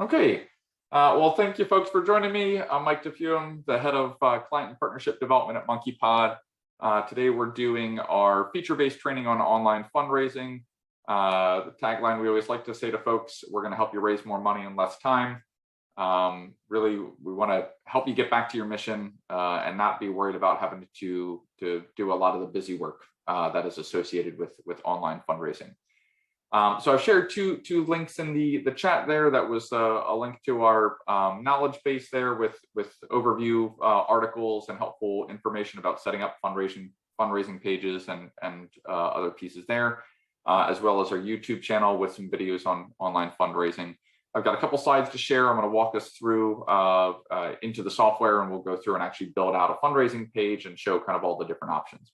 Okay. Well, thank you folks for joining me. I'm Mike DeFume, the head of client and partnership development at MonkeyPod. Today we're doing our feature-based training on online fundraising. The tagline we always like to say to folks, we're going to help you raise more money in less time. Really, we want to help you get back to your mission and not be worried about having to do a lot of the busy work that is associated with online fundraising. So I've shared two links in the chat there. That was a link to our knowledge base there with overview articles and helpful information about setting up fundraising pages and other pieces there, as well as our YouTube channel with some videos on online fundraising. I've got a couple slides to share. I'm going to walk us through into the software, and we'll go through and actually build out a fundraising page and show kind of all the different options.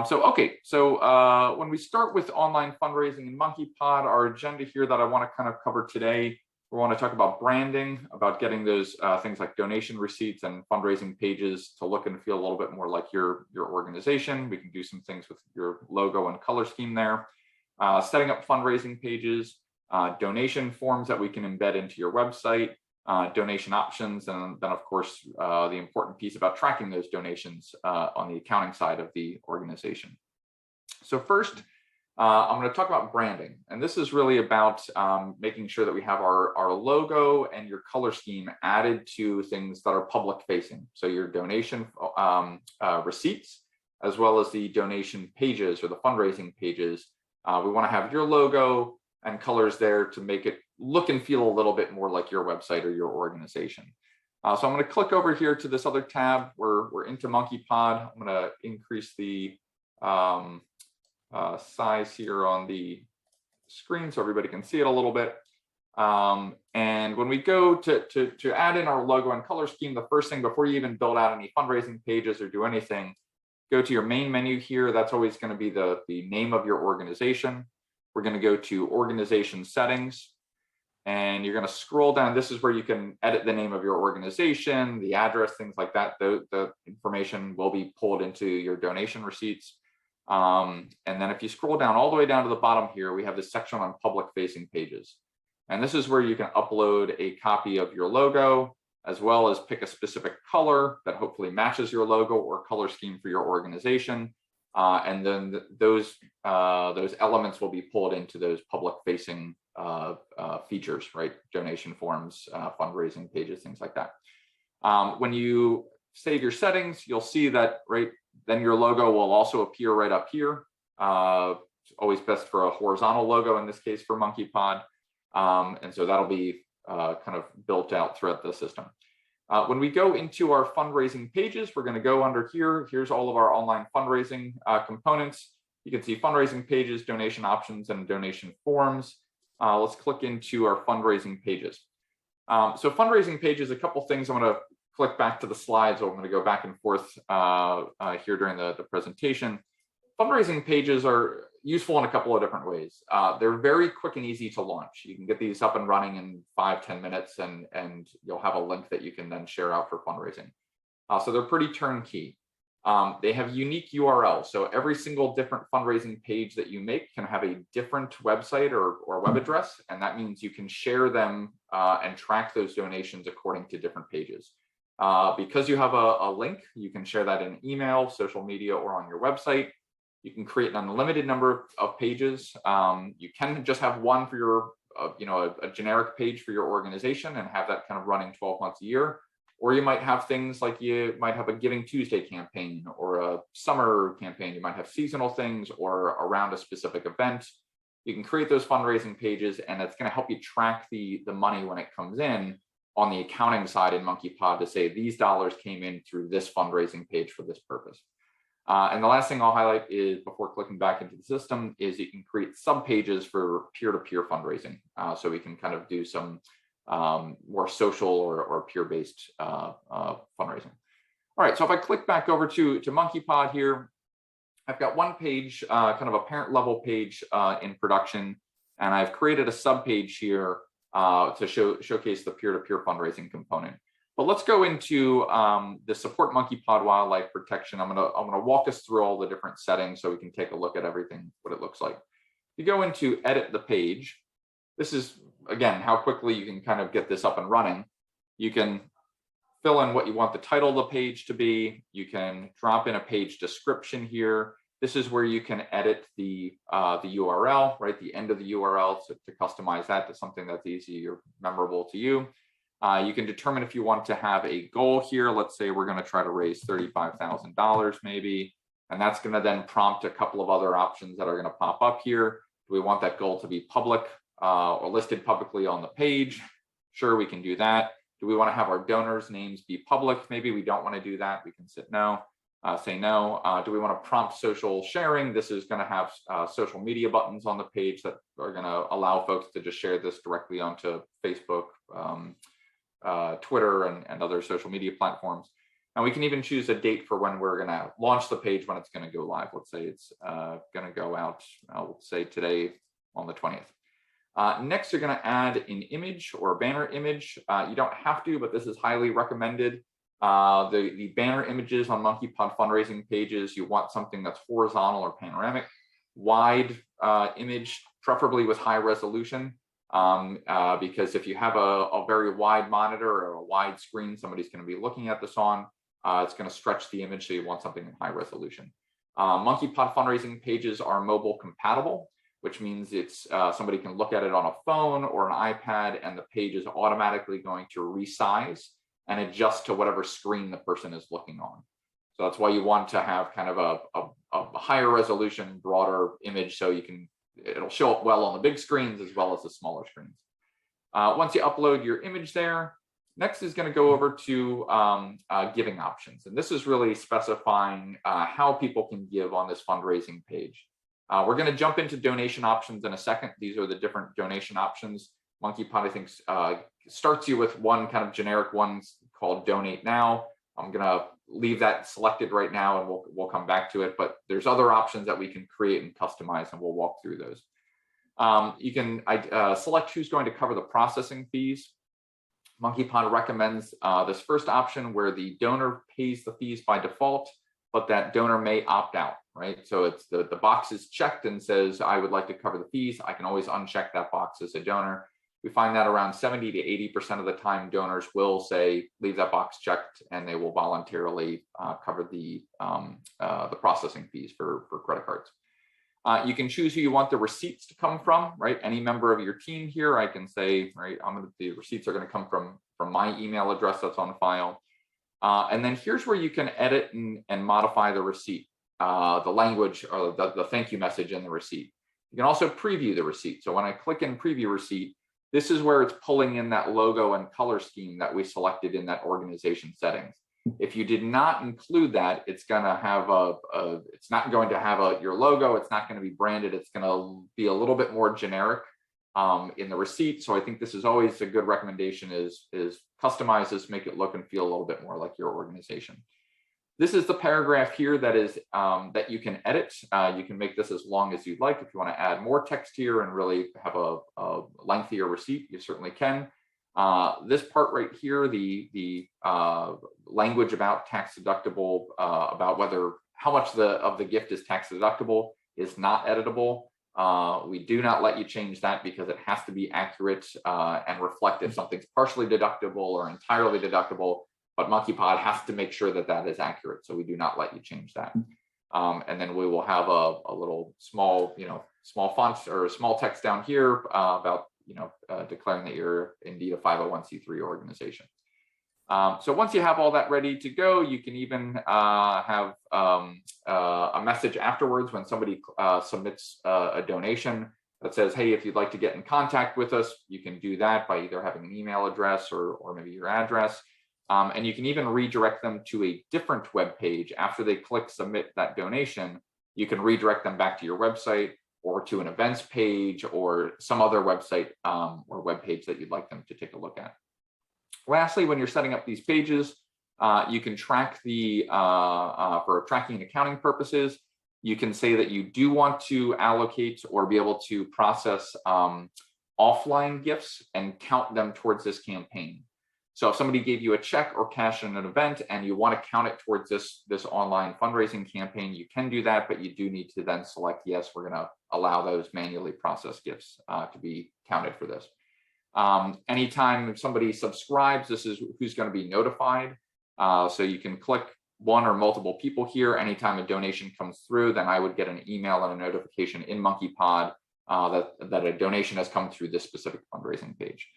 So when we start with online fundraising in MonkeyPod, our agenda here that I want to kind of cover today, we want to talk about branding, about getting those things like donation receipts and fundraising pages to look and feel a little bit more like your organization. We can do some things with your logo and color scheme there. Setting up fundraising pages, donation forms that we can embed into your website, donation options, and then of course the important piece about tracking those donations on the accounting side of the organization. So first, I'm going to talk about branding, and this is really about making sure that we have our logo and your color scheme added to things that are public facing. So your donation receipts, as well as the donation pages or the fundraising pages, we want to have your logo and colors there to make it look and feel a little bit more like your website or your organization. So I'm going to click over here to this other tab. We're into MonkeyPod. I'm going to increase the size here on the screen so everybody can see it a little bit. And when we go to add in our logo and color scheme, the first thing before you even build out any fundraising pages or do anything, go to your main menu here. That's always going to be the name of your organization. We're going to go to organization settings, and you're going to scroll down. This is where you can edit the name of your organization, the address, things like that. The information will be pulled into your donation receipts. And then if you scroll down all the way down to the bottom here, we have this section on public facing pages. And this is where you can upload a copy of your logo, as well as pick a specific color that hopefully matches your logo or color scheme for your organization. And then those elements will be pulled into those public facing features, right? Donation forms, fundraising pages, things like that. When you save your settings, you'll see that, right, then your logo will also appear right up here. It's always best for a horizontal logo, in this case for MonkeyPod. And so that'll be kind of built out throughout the system. When we go into our fundraising pages, we're going to go under here. Here's all of our online fundraising components. You can see fundraising pages, donation options, and donation forms. Let's click into our fundraising pages. So fundraising pages, a couple things. I'm going to click back to the slides, or I'm going to go back and forth here during the presentation. Fundraising pages are useful in a couple of different ways. They're very quick and easy to launch. You can get these up and running in 5-10 minutes, and you'll have a link that you can then share out for fundraising. So they're pretty turnkey. They have unique URLs. So every single different fundraising page that you make can have a different website or web address. And that means you can share them and track those donations according to different pages. Because you have a link, you can share that in email, social media, or on your website. You can create an unlimited number of pages. You can just have one for your, a generic page for your organization and have that kind of running 12 months a year. Or you might have things like you might have a Giving Tuesday campaign or a summer campaign. You might have seasonal things or around a specific event. You can create those fundraising pages, and it's going to help you track the money when it comes in on the accounting side in MonkeyPod to say these dollars came in through this fundraising page for this purpose. And the last thing I'll highlight is, before clicking back into the system, is you can create sub pages for peer-to-peer fundraising. So we can kind of do some more social or peer-based fundraising. All right, so if I click back over to MonkeyPod here, I've got one page, kind of a parent level page in production, and I've created a sub page here to showcase the peer-to-peer fundraising component. But let's go into the support MonkeyPod wildlife protection. I'm gonna walk us through all the different settings so we can take a look at everything, what it looks like. If you go into edit the page, this is again, how quickly you can kind of get this up and running. You can fill in what you want the title of the page to be. You can drop in a page description here. This is where you can edit the URL, right? The end of the URL to customize that to something that's easy or memorable to you. You can determine if you want to have a goal here. Let's say we're going to try to raise $35,000 maybe, and that's going to then prompt a couple of other options that are going to pop up here. Do we want that goal to be public or listed publicly on the page? Sure, we can do that. Do we want to have our donors' names be public? Maybe we don't want to do that. We can say no. Do we want to prompt social sharing? This is going to have social media buttons on the page that are going to allow folks to just share this directly onto Facebook, Twitter, and other social media platforms. And we can even choose a date for when we're going to launch the page, when it's going to go live. Let's say it's going to go out, let's say today on the 20th. Next, you're going to add an image or a banner image. You don't have to, but this is highly recommended. The banner images on MonkeyPod fundraising pages, you want something that's horizontal or panoramic, wide image, preferably with high resolution, because if you have a very wide monitor or a wide screen, somebody's going to be looking at this on, it's going to stretch the image, so you want something in high resolution. MonkeyPod fundraising pages are mobile compatible, which means it's somebody can look at it on a phone or an iPad, and the page is automatically going to resize and adjust to whatever screen the person is looking on. So that's why you want to have kind of a higher resolution, broader image, so it'll show up well on the big screens as well as the smaller screens. Once you upload your image there, next is going to go over to giving options. And this is really specifying how people can give on this fundraising page. We're going to jump into donation options in a second. These are the different donation options. MonkeyPod, I think, starts you with one kind of generic one called Donate Now. I'm going to leave that selected right now, and we'll come back to it. But there's other options that we can create and customize, and we'll walk through those. You can select who's going to cover the processing fees. MonkeyPod recommends this first option where the donor pays the fees by default, but that donor may opt out, right? So it's the box is checked and says, I would like to cover the fees. I can always uncheck that box as a donor. We find that around 70 to 80% of the time, donors will say, leave that box checked, and they will voluntarily cover the processing fees for credit cards. You can choose who you want the receipts to come from, right? Any member of your team here, I can say, right, the receipts are going to come from my email address that's on file. And then here's where you can edit and modify the receipt, the language or the thank you message in the receipt. You can also preview the receipt. So when I click in preview receipt, this is where it's pulling in that logo and color scheme that we selected in that organization settings. If you did not include that, it's going to have it's not going to have your logo. It's not going to be branded. It's going to be a little bit more generic in the receipt. So I think this is always a good recommendation is customize this, make it look and feel a little bit more like your organization. This is the paragraph here that is that you can edit. You can make this as long as you'd like. If you want to add more text here and really have a lengthier receipt, you certainly can. This part right here, the language about tax deductible, about how much of the gift is tax deductible, is not editable. We do not let you change that because it has to be accurate and reflect if something's partially deductible or entirely deductible. But MonkeyPod has to make sure that that is accurate, so we do not let you change that. And then we will have a little small font or small text down here about declaring that you're indeed a 501c3 organization. So once you have all that ready to go, you can even have a message afterwards when somebody submits a donation that says, hey, if you'd like to get in contact with us, you can do that by either having an email address or maybe your address. And you can even redirect them to a different web page after they click submit that donation. You can redirect them back to your website or to an events page or some other website or web page that you'd like them to take a look at. Lastly, when you're setting up these pages, you can track for tracking and accounting purposes. You can say that you do want to allocate or be able to process offline gifts and count them towards this campaign. So if somebody gave you a check or cash in an event and you want to count it towards this online fundraising campaign, you can do that, but you do need to then select, yes, we're going to allow those manually processed gifts to be counted for this. Anytime somebody subscribes, this is who's going to be notified. So you can click one or multiple people here. Anytime a donation comes through, then I would get an email and a notification in MonkeyPod that a donation has come through this specific fundraising page.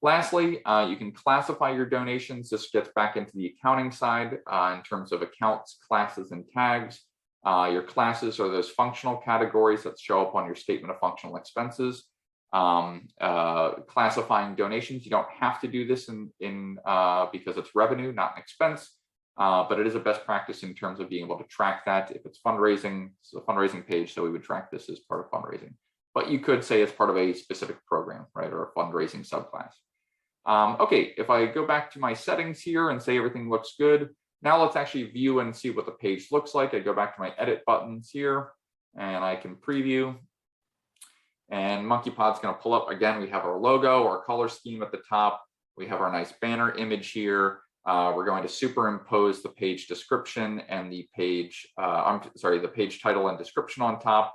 Lastly, you can classify your donations. This gets back into the accounting side in terms of accounts, classes, and tags. Your classes are those functional categories that show up on your statement of functional expenses. Classifying donations, you don't have to do this because it's revenue, not an expense, but it is a best practice in terms of being able to track that. If it's fundraising, it's a fundraising page, so we would track this as part of fundraising. But you could say it's part of a specific program, right, or a fundraising subclass. Okay, if I go back to my settings here and say everything looks good, now let's actually view and see what the page looks like. I go back to my edit buttons here and I can preview. And MonkeyPod's going to pull up again. We have our logo, our color scheme at the top. We have our nice banner image here. We're going to superimpose the page description and the page, the page title and description on top.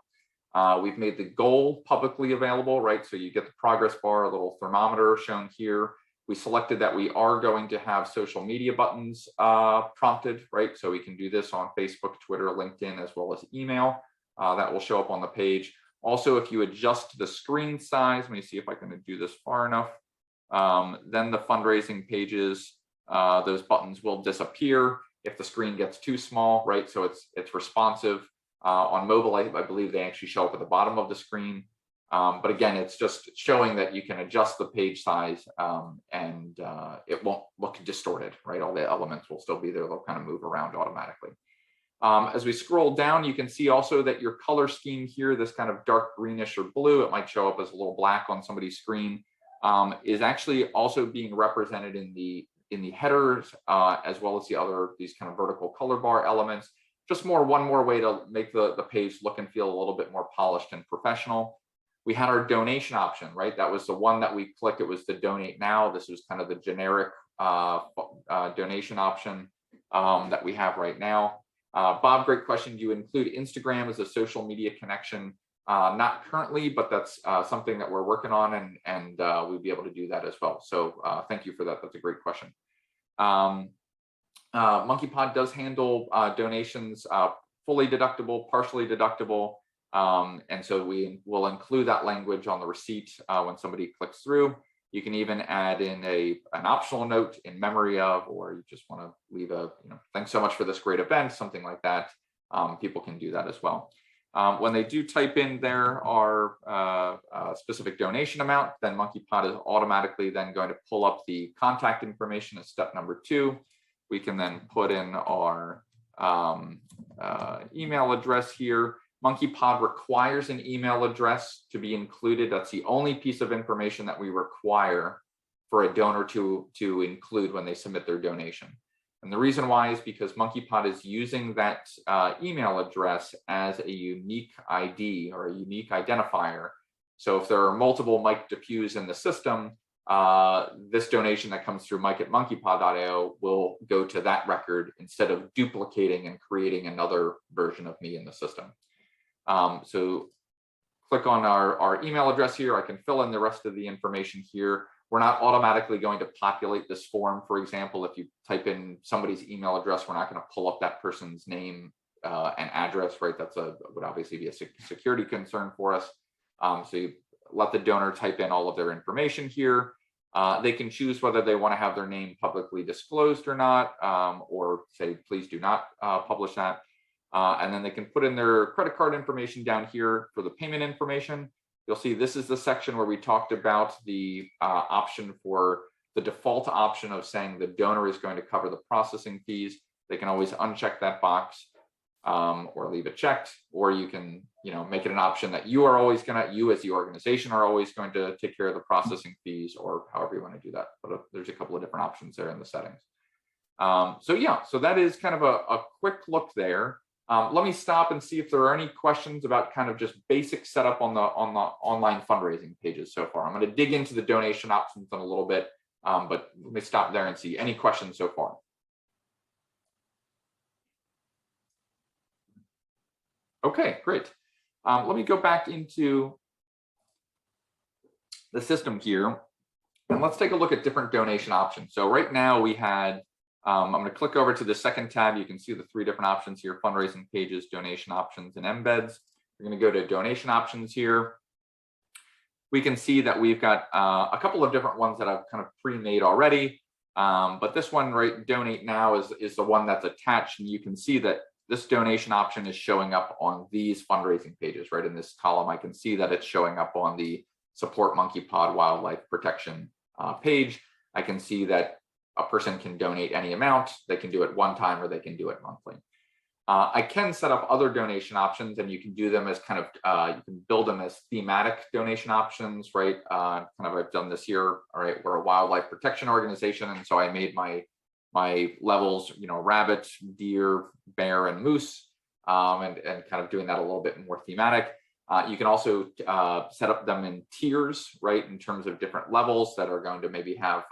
We've made the goal publicly available, right? So you get the progress bar, a little thermometer shown here. We selected that we are going to have social media buttons prompted, right? So we can do this on Facebook, Twitter, LinkedIn, as well as email. That will show up on the page. Also, if you adjust the screen size, let me see if I can do this far enough, then the fundraising pages, those buttons will disappear if the screen gets too small, right? So it's responsive. On mobile, I believe they actually show up at the bottom of the screen. But again, it's just showing that you can adjust the page size and it won't look distorted, right? All the elements will still be there. They'll kind of move around automatically. As we scroll down, you can see also that your color scheme here, this kind of dark greenish or blue, it might show up as a little black on somebody's screen, is actually also being represented in the headers as well as these kind of vertical color bar elements. Just one more way to make the page look and feel a little bit more polished and professional. We had our donation option, right? That was the one that we clicked. It was the donate now. This was kind of the generic donation option that we have right now. Bob, great question. Do you include Instagram as a social media connection? Not currently, but that's something that we're working on, and we'll be able to do that as well. So thank you for that. That's a great question. MonkeyPod does handle donations fully deductible, partially deductible, and so we will include that language on the receipt when somebody clicks through. You can even add in an optional note in memory of, or you just want to leave thanks so much for this great event, something like that. People can do that as well. When they do type in our specific donation amount, then MonkeyPod is automatically then going to pull up the contact information as step number 2. We can then put in our email address here. MonkeyPod requires an email address to be included. That's the only piece of information that we require for a donor to include when they submit their donation. And the reason why is because MonkeyPod is using that email address as a unique ID or a unique identifier. So if there are multiple Mike Depews in the system, this donation that comes through mike@monkeypod.io will go to that record instead of duplicating and creating another version of me in the system. So click on our email address here. I can fill in the rest of the information here. We're not automatically going to populate this form. For example, if you type in somebody's email address, we're not going to pull up that person's name and address, right? Would obviously be a security concern for us. So you let the donor type in all of their information here. They can choose whether they want to have their name publicly disclosed or not, or say, please do not publish that. And then they can put in their credit card information down here for the payment information. You'll see this is the section where we talked about the option for the default option of saying the donor is going to cover the processing fees. They can always uncheck that box or leave it checked, or you can make it an option that you as the organization are always going to take care of the processing fees, or however you want to do that. But there's a couple of different options there in the settings. So that is kind of a quick look there. Let me stop and see if there are any questions about kind of just basic setup on the online fundraising pages so far. I'm going to dig into the donation options in a little bit, but let me stop there and see any questions so far. Okay, great. Let me go back into the system here And let's take a look at different donation options. So right now we had, I'm going to click over to the second tab. You can see the 3 different options here: fundraising pages, donation options, and embeds. We're going to go to donation options here. We can see that we've got a couple of different ones that I've kind of pre-made already. But this one, right, donate now is the one that's attached. And you can see that this donation option is showing up on these fundraising pages, right? In this column, I can see that it's showing up on the Support Monkey-Pod Wildlife Protection page. I can see that a person can donate any amount. They can do it one time or they can do it monthly. I can set up other donation options, and you can do them as kind of, you can build them as thematic donation options, right? Kind of, I've done this here, all right? We're a wildlife protection organization, and so I made my levels, you know, rabbit, deer, bear, and moose, and kind of doing that a little bit more thematic. You can also set up them in tiers, right, in terms of different levels that are going to maybe have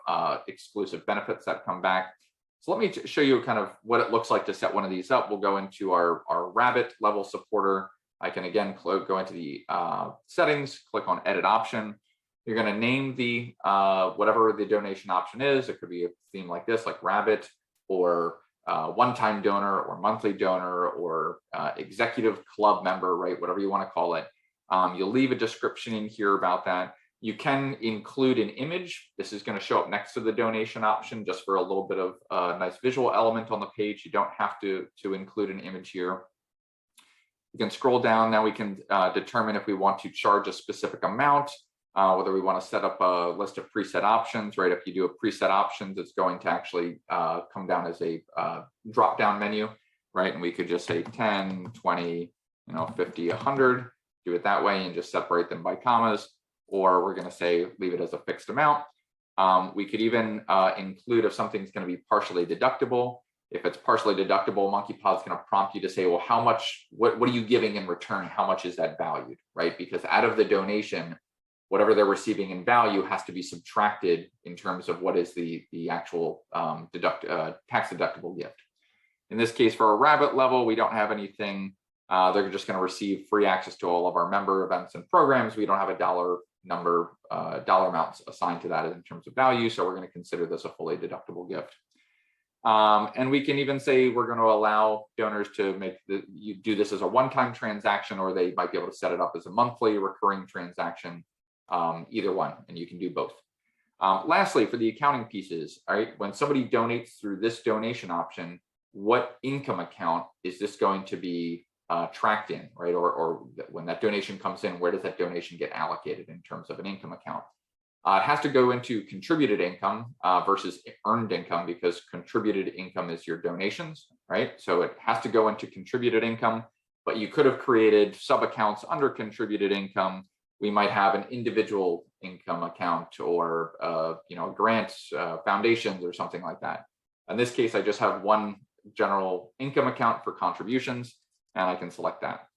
exclusive benefits that come back. So let me show you kind of what it looks like to set one of these up. We'll go into our rabbit level supporter. I can again go into the settings, click on edit option. You're going to name the whatever the donation option is. It could be a theme like this, like rabbit, or one-time donor, or monthly donor, or executive club member, right? Whatever you want to call it. You'll leave a description in here about that. You can include an image. This is going to show up next to the donation option just for a little bit of a nice visual element on the page. You don't have to include an image here. You can scroll down. Now we can determine if we want to charge a specific amount, whether we want to set up a list of preset options, right? If you do a preset options, it's going to actually come down as a drop-down menu, right? And we could just say 10, 20, 50, 100, do it that way and just separate them by commas. Or we're going to say leave it as a fixed amount. We could even include if something's going to be partially deductible. If it's partially deductible, Monkey-Pod's going to prompt you to say, well, how much, what are you giving in return? How much is that valued, right? Because out of the donation, whatever they're receiving in value has to be subtracted in terms of what is the actual tax deductible gift. In this case, for a rabbit level, we don't have anything. They're just going to receive free access to all of our member events and programs. We don't have a dollar amounts assigned to that in terms of value. So we're going to consider this a fully deductible gift. And we can even say we're going to allow donors to you do this as a one-time transaction, or they might be able to set it up as a monthly recurring transaction, either one, and you can do both. Lastly, for the accounting pieces, all right, when somebody donates through this donation option, what income account is this going to be tracked in, right? Or when that donation comes in, where does that donation get allocated in terms of an income account? It has to go into contributed income versus earned income, because contributed income is your donations, right? So it has to go into contributed income, but you could have created sub-accounts under contributed income. We might have an individual income account, or grants, foundations, or something like that. In this case, I just have one general income account for contributions, and I can select that.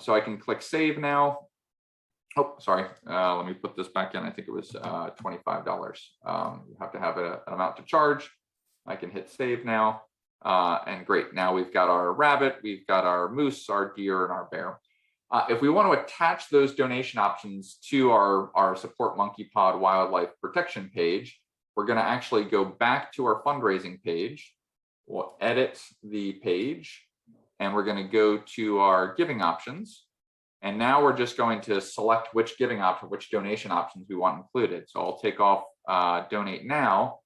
So I can click save now. Oh, sorry. Let me put this back in. I think it was $25. You have to have an amount to charge. I can hit save now. And great. Now we've got our rabbit, we've got our moose, our deer, and our bear. If we want to attach those donation options to our Support Monkey-Pod Wildlife Protection page, we're going to actually go back to our fundraising page. We'll edit the page, and we're going to go to our giving options. And now we're just going to select which giving option, which donation options we want included. So I'll take off donate now,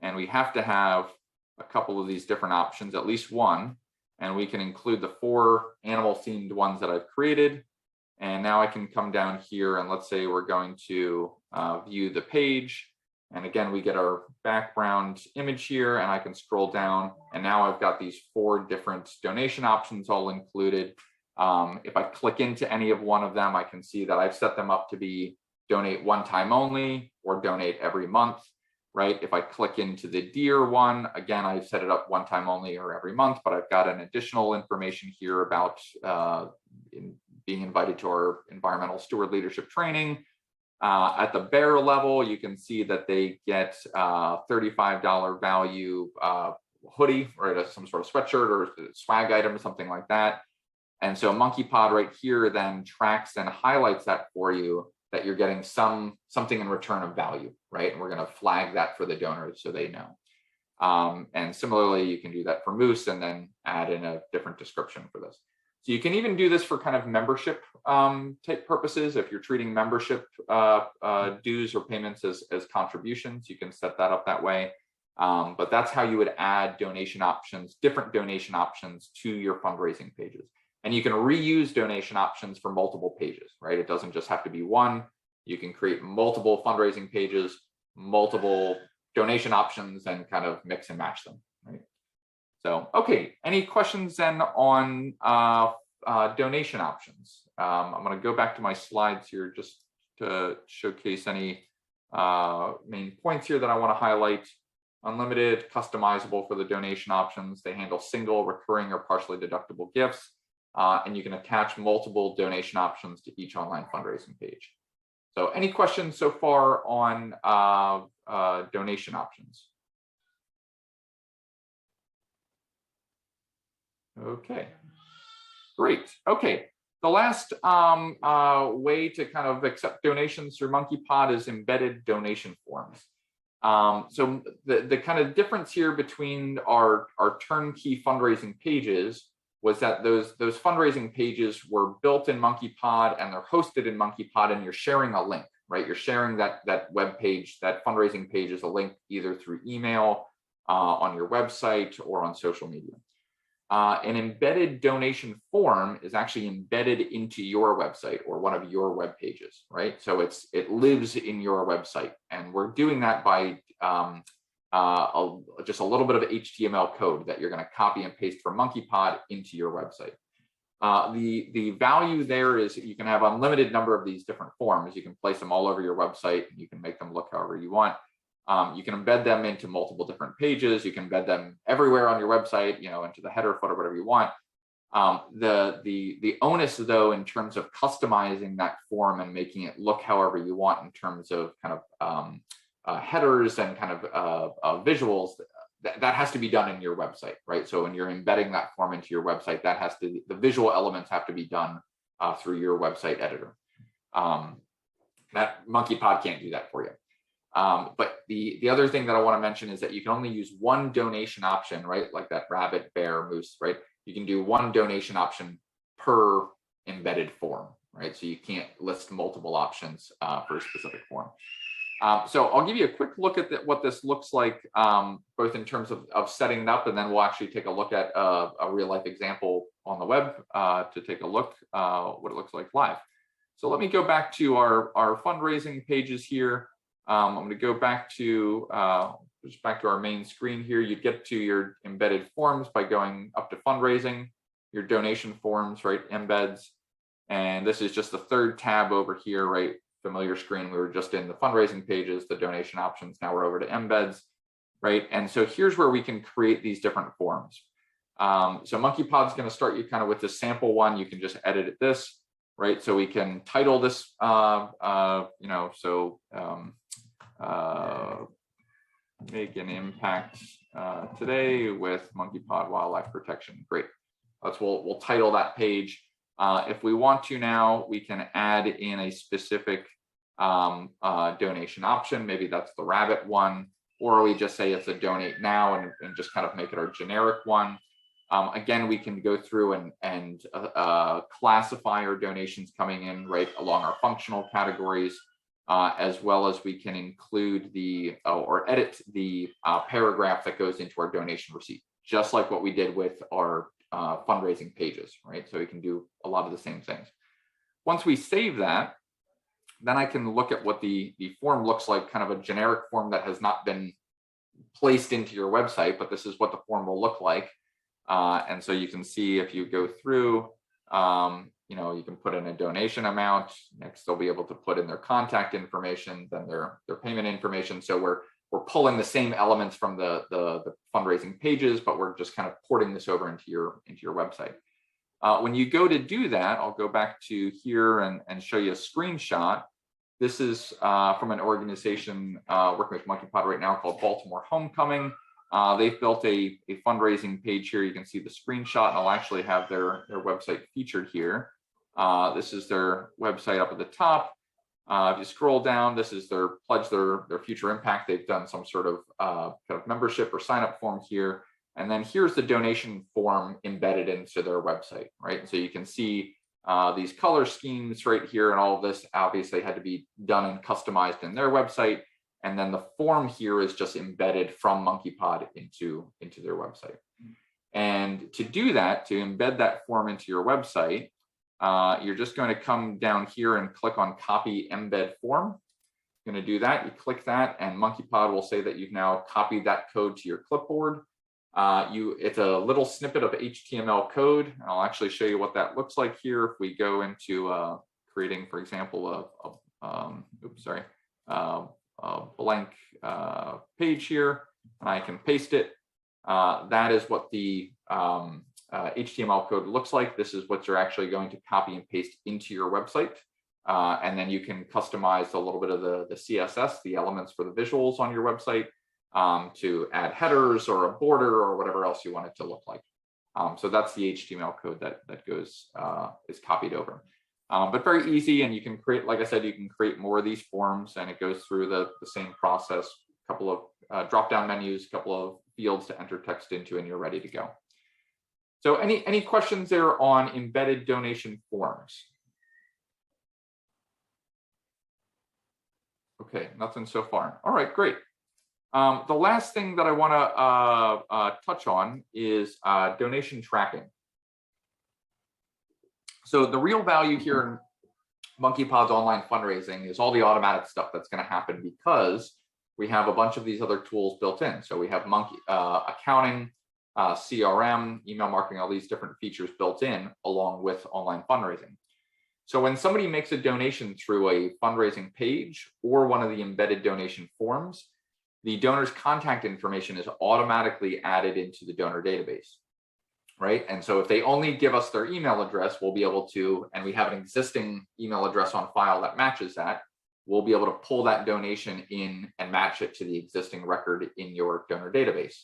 and we have to have a couple of these different options, at least one, and we can include the 4 animal themed ones that I've created. And now I can come down here, and let's say we're going to view the page. And again, we get our background image here, and I can scroll down, and now I've got these 4 different donation options all included. If I click into any of one of them, I can see that I've set them up to be donate one time only or donate every month, right? If I click into the deer one, again, I've set it up one time only or every month, but I've got an additional information here about being invited to our environmental steward leadership training. At the bear level, you can see that they get $35 value hoodie, or some sort of sweatshirt or swag item or something like that. And so Monkey-Pod right here then tracks and highlights that for you that you're getting something in return of value, right? And we're going to flag that for the donors so they know. And similarly, you can do that for Moose and then add in a different description for this. So you can even do this for kind of membership type purposes. If you're treating membership dues or payments as contributions, you can set that up that way. But that's how you would add donation options, different donation options to your fundraising pages. And you can reuse donation options for multiple pages, right? It doesn't just have to be one. You can create multiple fundraising pages, multiple donation options, and kind of mix and match them, right? So, okay, any questions then on donation options? I'm going to go back to my slides here just to showcase any main points here that I want to highlight. Unlimited, customizable for the donation options. They handle single, recurring, or partially deductible gifts. And you can attach multiple donation options to each online fundraising page. So any questions so far on donation options? Okay, great. Okay, the last way to kind of accept donations through MonkeyPod is embedded donation forms. So the kind of difference here between our turnkey fundraising pages was that those fundraising pages were built in MonkeyPod and they're hosted in MonkeyPod, and you're sharing a link, right? You're sharing that web page, that fundraising page is a link either through email, on your website, or on social media. An embedded donation form is actually embedded into your website or one of your web pages, right? So it lives in your website, and we're doing that by just a little bit of HTML code that you're going to copy and paste from MonkeyPod into your website. The value there is you can have unlimited number of these different forms. You can place them all over your website, and you can make them look however you want. You can embed them into multiple different pages. You can embed them everywhere on your website, into the header, footer, whatever you want. The onus, though, in terms of customizing that form and making it look however you want in terms of kind of headers and kind of visuals, that has to be done in your website, right? So when you're embedding that form into your website, the visual elements have to be done through your website editor. That MonkeyPod can't do that for you. But the other thing that I want to mention is that you can only use one donation option, right? Like that rabbit, bear, moose, right? You can do one donation option per embedded form, right? So you can't list multiple options for a specific form. So I'll give you a quick look at what this looks like, both in terms of setting it up, and then we'll actually take a look at a real life example on the web to take a look what it looks like live. So let me go back to our fundraising pages here. I'm going to go back to just back to our main screen here. You get to your embedded forms by going up to fundraising, your donation forms, right? Embeds. And this is just the third tab over here, right? Familiar screen. We were just in the fundraising pages, the donation options. Now we're over to embeds, right? And so here's where we can create these different forms. So MonkeyPod's going to start you kind of with the sample one. You can just edit this, right? So we can title this, make an impact today with MonkeyPod Wildlife Protection. Great. We'll title that page. If we want to now, we can add in a specific donation option. Maybe that's the rabbit one, or we just say it's a donate now and just kind of make it our generic one. Again, we can go through and classify our donations coming in right along our functional categories, as well as we can include or edit the paragraph that goes into our donation receipt, just like what we did with our fundraising pages, right? So we can do a lot of the same things. Once we save that, then I can look at what the form looks like, kind of a generic form that has not been placed into your website, but this is what the form will look like. And so you can see if you go through, you can put in a donation amount. Next, they'll be able to put in their contact information, then their payment information. So we're pulling the same elements from the fundraising pages, but we're just kind of porting this over into your website. When you go to do that, I'll go back to here and show you a screenshot. This is from an organization working with MonkeyPod right now called Baltimore Homecoming. They've built a fundraising page here. You can see the screenshot, and I'll actually have their website featured here. This is their website up at the top. If you scroll down, this is their pledge, their future impact. They've done some sort of kind of membership or sign up form here. And then here's the donation form embedded into their website, right? So you can see these color schemes right here, and all of this obviously had to be done and customized in their website. And then the form here is just embedded from MonkeyPod into their website. And to do that, to embed that form into your website, you're just going to come down here and click on Copy Embed Form. You're going to do that. You click that, and MonkeyPod will say that you've now copied that code to your clipboard. It's a little snippet of HTML code. And I'll actually show you what that looks like here. If we go into creating, for example, a blank page here, and I can paste it. That is what the HTML code looks like. This is what you're actually going to copy and paste into your website. And then you can customize a little bit of the CSS, the elements for the visuals on your website, to add headers or a border or whatever else you want it to look like. So that's the HTML code that goes is copied over. But very easy, and you can create, like I said, you can create more of these forms, and it goes through the same process. A couple of drop-down menus, a couple of fields to enter text into, and you're ready to go. So any questions there on embedded donation forms? Okay, nothing so far. All right, great. The last thing that I want to touch on is donation tracking. So the real value here in MonkeyPod's online fundraising is all the automatic stuff that's going to happen because we have a bunch of these other tools built in. So we have accounting, CRM, email marketing, all these different features built in along with online fundraising. So when somebody makes a donation through a fundraising page or one of the embedded donation forms, the donor's contact information is automatically added into the donor database, right? And so if they only give us their email address, we'll be able to, and we have an existing email address on file that matches that, we'll be able to pull that donation in and match it to the existing record in your donor database.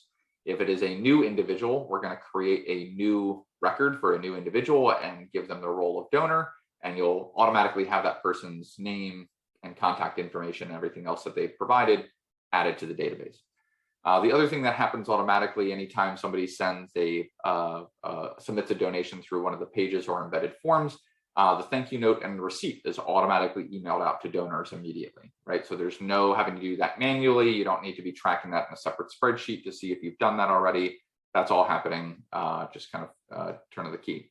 If it is a new individual, we're going to create a new record for a new individual and give them the role of donor, and you'll automatically have that person's name and contact information and everything else that they've provided added to the database. The other thing that happens automatically anytime somebody sends submits a donation through one of the pages or embedded forms, the thank you note and receipt is automatically emailed out to donors immediately, right? So there's no having to do that manually. You don't need to be tracking that in a separate spreadsheet to see if you've done that already. That's all happening, just kind of turn of the key.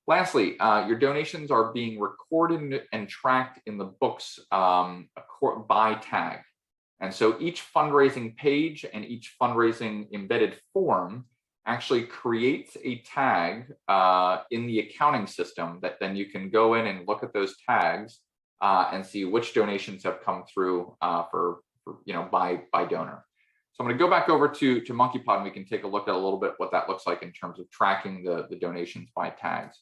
Lastly, your donations are being recorded and tracked in the books by tag. And so each fundraising page and each fundraising embedded form actually creates a tag in the accounting system that then you can go in and look at those tags and see which donations have come through by donor. So I'm going to go back over to MonkeyPod, and we can take a look at a little bit what that looks like in terms of tracking the donations by tags.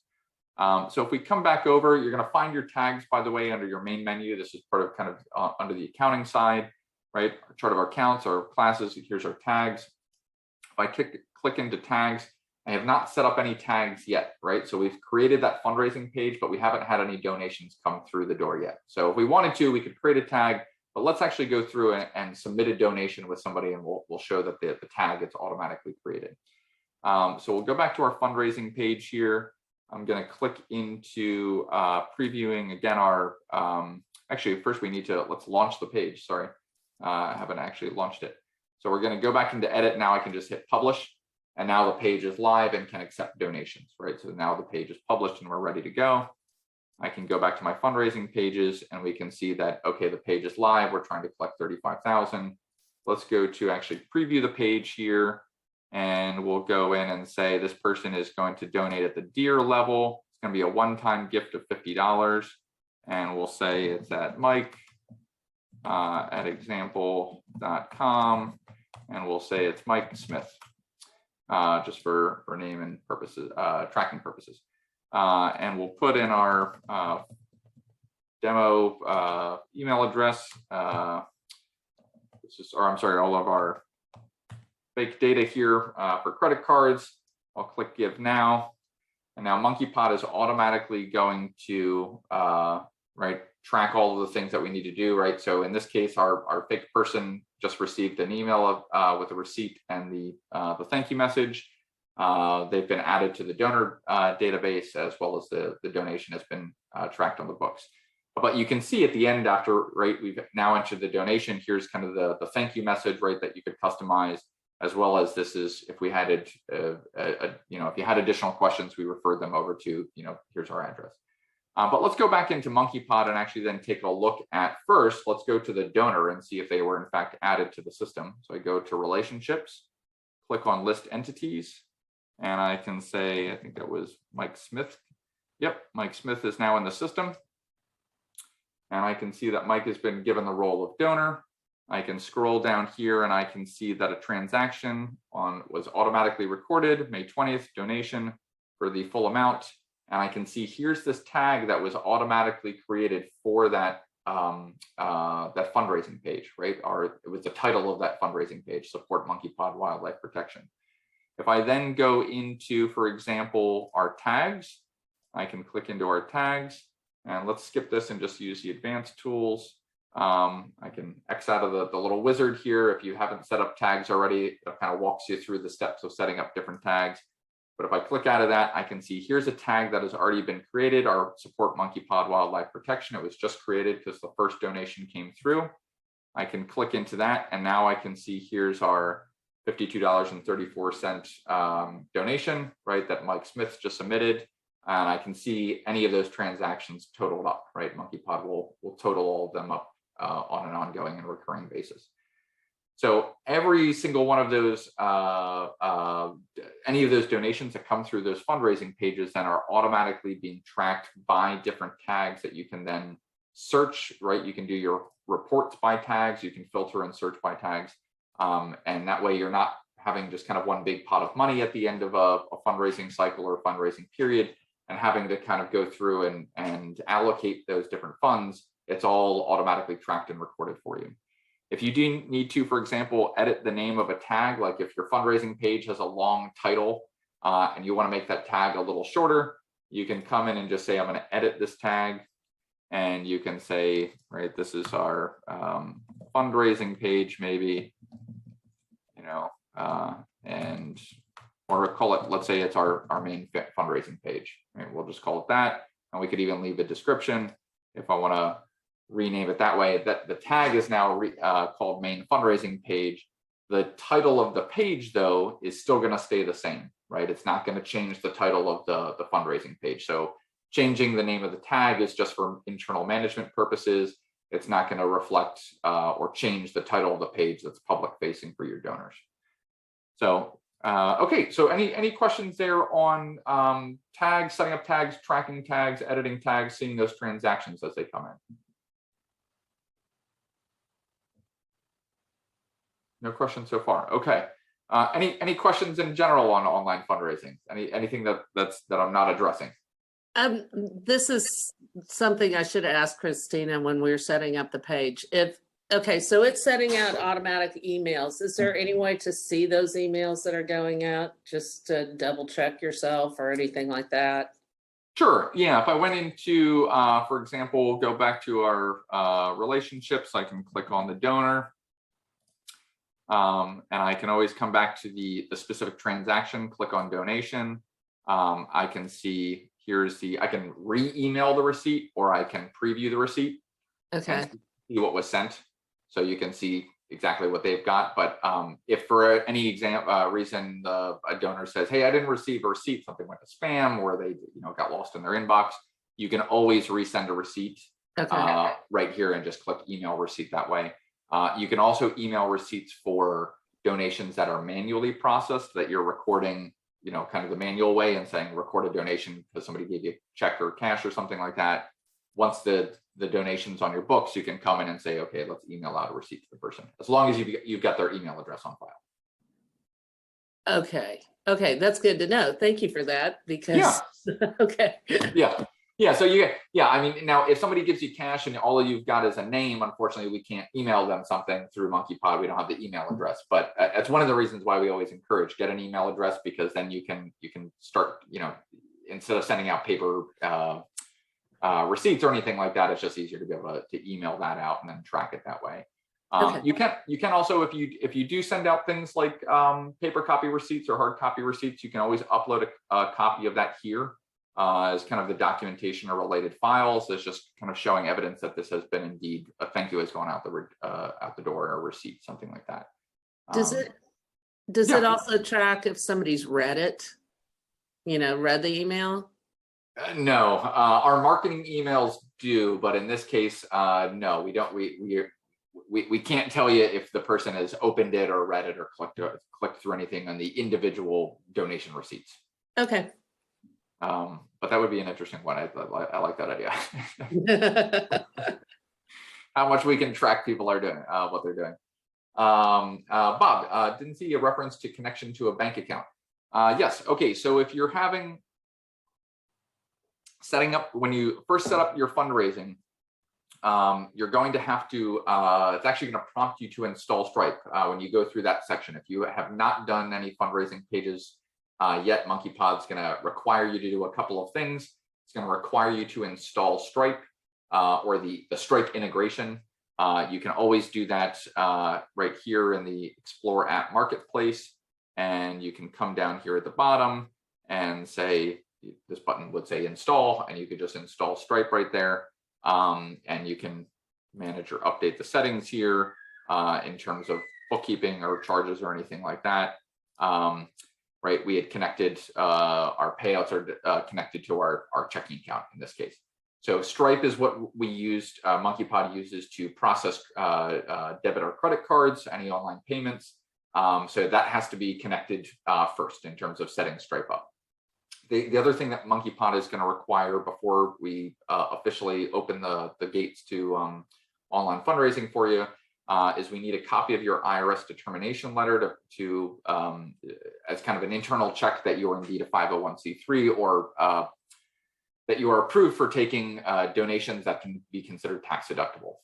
So if we come back over, you're going to find your tags, by the way, under your main menu. This is part of kind of under the accounting side, right? Our chart of our accounts, our classes, here's our tags. If I click into tags, I have not set up any tags yet, right? So we've created that fundraising page, but we haven't had any donations come through the door yet. So if we wanted to, we could create a tag, but let's actually go through and submit a donation with somebody, and we'll show that the tag gets automatically created. So we'll go back to our fundraising page here. I'm going to click into previewing again our, actually first we need to, let's launch the page, sorry. I haven't actually launched it. So we're going to go back into edit. Now I can just hit publish, and now the page is live and can accept donations, right? So now the page is published and we're ready to go. I can go back to my fundraising pages and we can see that, okay, the page is live. We're trying to collect 35,000. Let's go to actually preview the page here, and we'll go in and say this person is going to donate at the deer level. It's going to be a one-time gift of $50, and we'll say it's at Mike at example.com, and we'll say it's Mike Smith, just for name and purposes, tracking purposes. And we'll put in our demo email address. All of our fake data here for credit cards. I'll click Give Now. And now MonkeyPod is automatically going to track all of the things that we need to do, right? So in this case, our fake person just received an email with a receipt and the thank you message. They've been added to the donor database, as well as the donation has been tracked on the books. But you can see at the end after, right, we've now entered the donation. Here's kind of the thank you message, right, that you could customize, as well as this is if we had it, if you had additional questions, we referred them over to, here's our address. But let's go back into MonkeyPod and actually then take a look at first, let's go to the donor and see if they were in fact added to the system. So I go to relationships, click on list entities, and I can say, I think that was Mike Smith. Yep, Mike Smith is now in the system. And I can see that Mike has been given the role of donor. I can scroll down here and I can see that a transaction was automatically recorded, May 20th, donation for the full amount. And I can see here's this tag that was automatically created for that that fundraising page, right? It was the title of that fundraising page, Support MonkeyPod Wildlife Protection. If I then go into, for example, our tags, I can click into our tags, and let's skip this and just use the advanced tools. I can X out of the little wizard here. If you haven't set up tags already, it kind of walks you through the steps of setting up different tags. But if I click out of that, I can see here's a tag that has already been created, our Support MonkeyPod Wildlife Protection. It was just created because the first donation came through. I can click into that, and now I can see here's our $52.34 donation, right, that Mike Smith just submitted. And I can see any of those transactions totaled up, right? MonkeyPod will total all of them up on an ongoing and recurring basis. So every single one of those, any of those donations that come through those fundraising pages then are automatically being tracked by different tags that you can then search, right? You can do your reports by tags, you can filter and search by tags. And that way you're not having just kind of one big pot of money at the end of a fundraising cycle or fundraising period and having to kind of go through and allocate those different funds. It's all automatically tracked and recorded for you. If you do need to, for example, edit the name of a tag, like if your fundraising page has a long title and you want to make that tag a little shorter, you can come in and just say, I'm going to edit this tag. And you can say, right, this is our fundraising page, maybe, and or call it, let's say it's our main fundraising page, right? We'll just call it that. And we could even leave a description if I want to rename it that way. That the tag is now called main fundraising page. The title of the page, though, is still going to stay the same, right? It's not going to change the title of the fundraising page. So changing the name of the tag is just for internal management purposes. It's not going to reflect or change the title of the page that's public facing for your donors. So, okay, so any questions there on tags, setting up tags, tracking tags, editing tags, seeing those transactions as they come in? No questions so far. Okay. Any questions in general on online fundraising? Anything that I'm not addressing? This is something I should ask Christina when we were setting up the page. Okay, so it's sending out automatic emails. Is there any way to see those emails that are going out, just to double check yourself or anything like that? Sure. Yeah. If I went into, for example, go back to our relationships, I can click on the donor. And I can always come back to the specific transaction, click on donation. I can see I can re-email the receipt, or I can preview the receipt. Okay. And see what was sent. So you can see exactly what they've got. But if for any reason a donor says, hey, I didn't receive a receipt, something went to spam, or they got lost in their inbox, you can always resend a receipt right here and just click email receipt that way. You can also email receipts for donations that are manually processed, that you're recording, kind of the manual way and saying record a donation because somebody gave you a check or cash or something like that. Once the donation's on your books, you can come in and say, okay, let's email out a receipt to the person, as long as you've got their email address on file. Okay, that's good to know. Thank you for that, because okay. Yeah. So I mean, now if somebody gives you cash and all you've got is a name, unfortunately, we can't email them something through MonkeyPod. We don't have the email address, but that's one of the reasons why we always encourage get an email address, because then you can start, instead of sending out paper receipts or anything like that. It's just easier to be able to email that out and then track it that way. Okay. You can also, if you do send out things like paper copy receipts or hard copy receipts, you can always upload a copy of that here as kind of the documentation or related files. It's just kind of showing evidence that this has been indeed a thank you has gone out the door, or a receipt, something like that. Does yeah. it also track if somebody's read it? Read the email? No, our marketing emails do, but in this case, no, we don't. We can't tell you if the person has opened it or read it or clicked through anything on the individual donation receipts. Okay. But that would be an interesting one. I like that idea. How much we can track people are doing, what they're doing. Bob, didn't see a reference to connection to a bank account. Yes. Okay. So if you're setting up, when you first set up your fundraising, you're going to have to, it's actually going to prompt you to install Stripe when you go through that section. If you have not done any fundraising pages yet, MonkeyPod's going to require you to do a couple of things. It's going to require you to install Stripe or the Stripe integration. You can always do that right here in the Explore App Marketplace. And you can come down here at the bottom and say, this button would say install, and you could just install Stripe right there. And you can manage or update the settings here in terms of bookkeeping or charges or anything like that. Right, we had connected, our payouts are connected to our checking account in this case. So Stripe is what we used, MonkeyPod uses to process debit or credit cards, any online payments. So that has to be connected first in terms of setting Stripe up. The other thing that MonkeyPod is going to require before we officially open the gates to online fundraising for you is we need a copy of your IRS determination letter to as kind of an internal check that you're indeed a 501c3 or that you are approved for taking donations that can be considered tax deductible.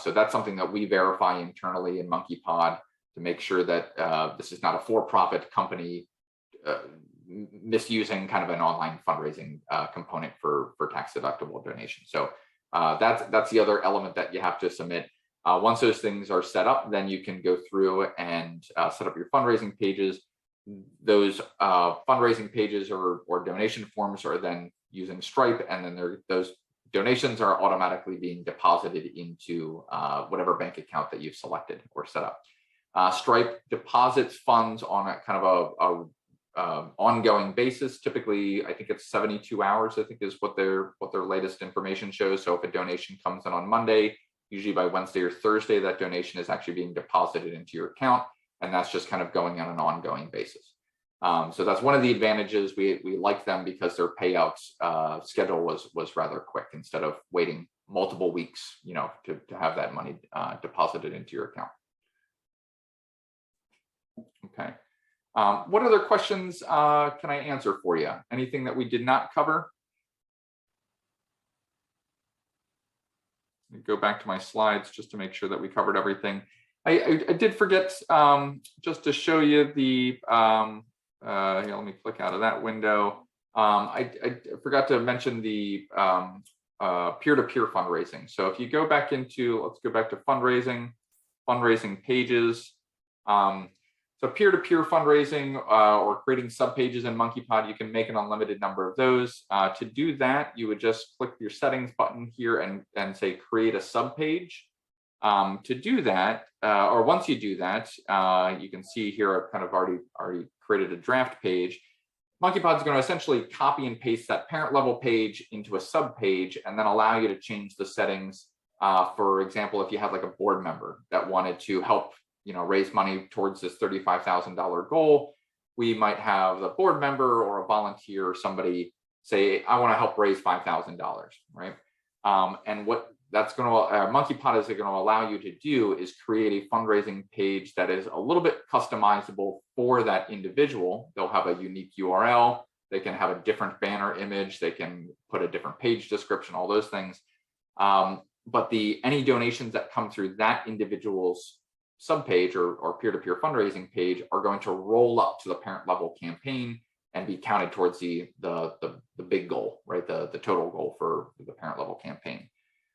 So that's something that we verify internally in MonkeyPod to make sure that this is not a for-profit company misusing kind of an online fundraising component for tax deductible donations. So that's the other element that you have to submit. Once those things are set up, then you can go through and set up your fundraising pages. Those fundraising pages or donation forms are then using Stripe, and then those donations are automatically being deposited into whatever bank account that you've selected or set up. Stripe deposits funds on a kind of a ongoing basis. Typically, I think it's 72 hours, I think is what their latest information shows. So if a donation comes in on Monday, usually by Wednesday or Thursday, that donation is actually being deposited into your account. And that's just kind of going on an ongoing basis. So that's one of the advantages. We like them because their payouts schedule was rather quick instead of waiting multiple weeks, to have that money deposited into your account. Okay. What other questions can I answer for you? Anything that we did not cover? Let me go back to my slides just to make sure that we covered everything. I did forget just to show you the, here, let me click out of that window. I forgot to mention the peer-to-peer fundraising. So if you go back into, let's go back to fundraising pages. So peer-to-peer fundraising or creating subpages in MonkeyPod, you can make an unlimited number of those. To do that, you would just click your settings button here and say create a subpage. To do that, or once you do that, you can see here I've kind of already created a draft page. MonkeyPod is going to essentially copy and paste that parent level page into a subpage and then allow you to change the settings. For example, if you had like a board member that wanted to help raise money towards this $35,000 goal, we might have the board member or a volunteer or somebody say, I want to help raise $5,000, right? And what that's going to, MonkeyPod is going to allow you to do is create a fundraising page that is a little bit customizable for that individual. They'll have a unique URL. They can have a different banner image. They can put a different page description, all those things. But any donations that come through that individual's subpage or peer-to-peer fundraising page are going to roll up to the parent level campaign. and be counted towards the big goal, right? The total goal for the parent level campaign.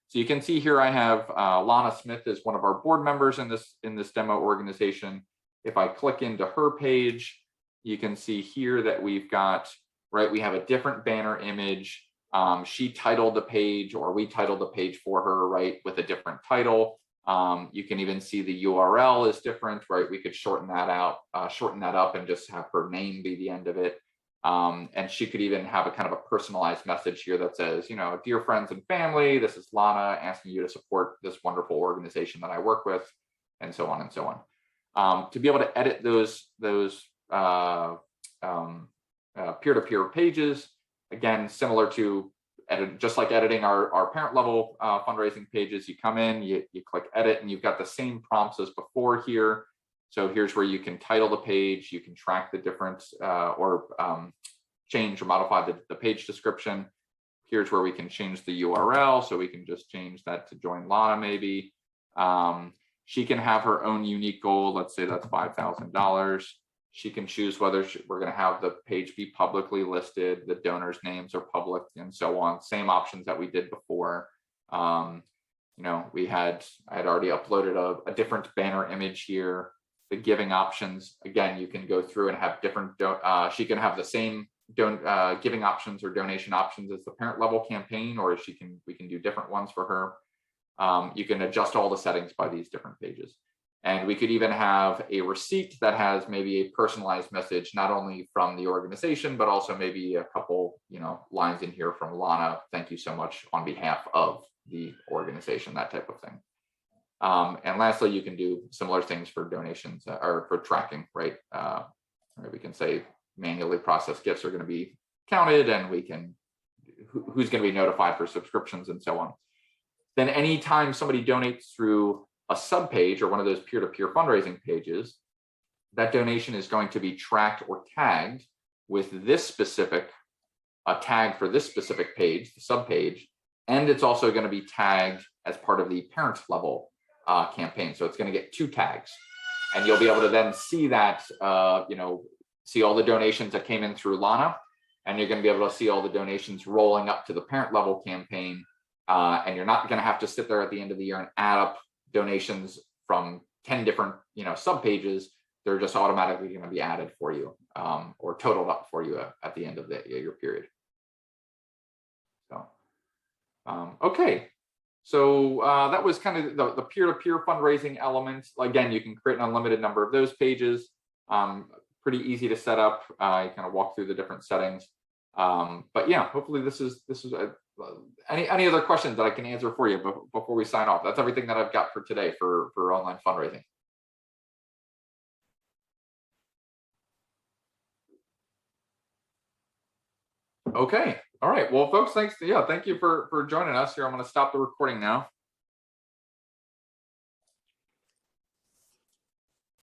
So you can see here I have Lana Smith is one of our board members in this demo organization. If I click into her page, you can see here that we've got, right, we have a different banner image. She titled the page, or we titled the page for her, right, with a different title. You can even see the URL is different, right? We could shorten that out, shorten that up and just have her name be the end of it. And she could even have a kind of a personalized message here that says, you know, dear friends and family, this is Lana asking you to support this wonderful organization that I work with, and so on and so on. To be able to edit those peer-to-peer pages, again, similar to just like editing our parent level fundraising pages, you come in, you click edit, and you've got the same prompts as before here. So here's where you can title the page, you can track the different or change or modify the page description. Here's where we can change the URL. So we can just change that to join Lana maybe. She can have her own unique goal. Let's say that's $5,000. She can choose whether we're going to have the page be publicly listed, the donors' names are public, and so on. Same options that we did before. You know, I had already uploaded a different banner image here. The giving options, again, you can go through and have different, she can have the same giving options or donation options as the parent level campaign, or we can do different ones for her. You can adjust all the settings by these different pages. And we could even have a receipt that has maybe a personalized message, not only from the organization, but also maybe a couple, you know, lines in here from Lana. Thank you so much on behalf of the organization, that type of thing. And lastly, you can do similar things for donations or for tracking, right? We can say manually processed gifts are going to be counted, and we can, who's going to be notified for subscriptions and so on. Then anytime somebody donates through a subpage or one of those peer-to-peer fundraising pages, that donation is going to be tracked or tagged with this specific, a tag for this specific page, the subpage, and it's also going to be tagged as part of the parent level campaign. So it's going to get 2 tags, and you'll be able to then see that, you know, see all the donations that came in through Lana, and you're going to be able to see all the donations rolling up to the parent level campaign. And you're not going to have to sit there at the end of the year and add up donations from 10 different, you know, sub pages. They're just automatically going to be added for you, or totaled up for you at the end of your period. So, okay. So that was kind of the peer-to-peer fundraising element. Again, you can create an unlimited number of those pages. Pretty easy to set up. You kind of walk through the different settings. But yeah, hopefully this is any other questions that I can answer for you before we sign off. That's everything that I've got for today for online fundraising. Okay. All right. Well, folks, thanks. Yeah, thank you for joining us here. I'm going to stop the recording now.